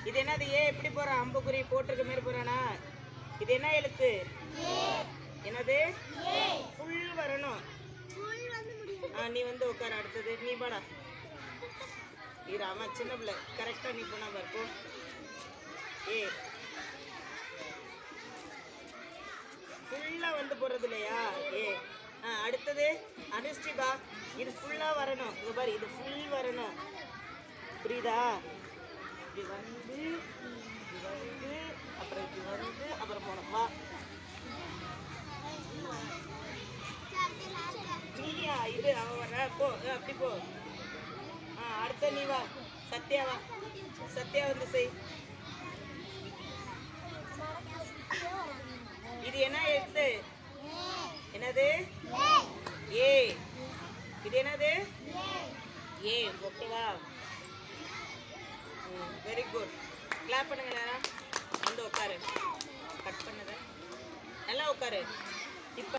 இது என்னது? ஏ எப்படி போறான்? அம்புக்குறி போட்டிருக்க மாதிரி போறானா? இது என்ன எழுத்து? என்னது? ஃபுல் வரணும். நீ வந்து உட்கார. அடுத்தது நீ பாடா. இது ஆமா சின்ன பிள்ளை கரெக்டா நீ போனா பாரு. ஏ ஃபுல்லா வந்து போறது இல்லையா? ஏ அடுத்தது அனுஷ்டிபா. இது ஃபுல்லா வரணும். இங்க பாரு, இது ஃபுல் வரணும். புரியுதா? இப்படி வந்து அப்புறம் இப்படி வந்து அப்புறம் போனோம். வா நீயா? இது அவ வர போ. அப்படி போ. அடுத்த நீ வா. சத்யா வா. சத்யா வந்து செய். இது என்ன எழுத்து? என்னது? ஏ. இது என்னது? ஏ. ஓகேவா? Very good. கிளாப் பண்ணுங்க நேரம். வந்து உட்காரு. கட் பண்ணுங்க. நல்லா உட்காரு. இப்போ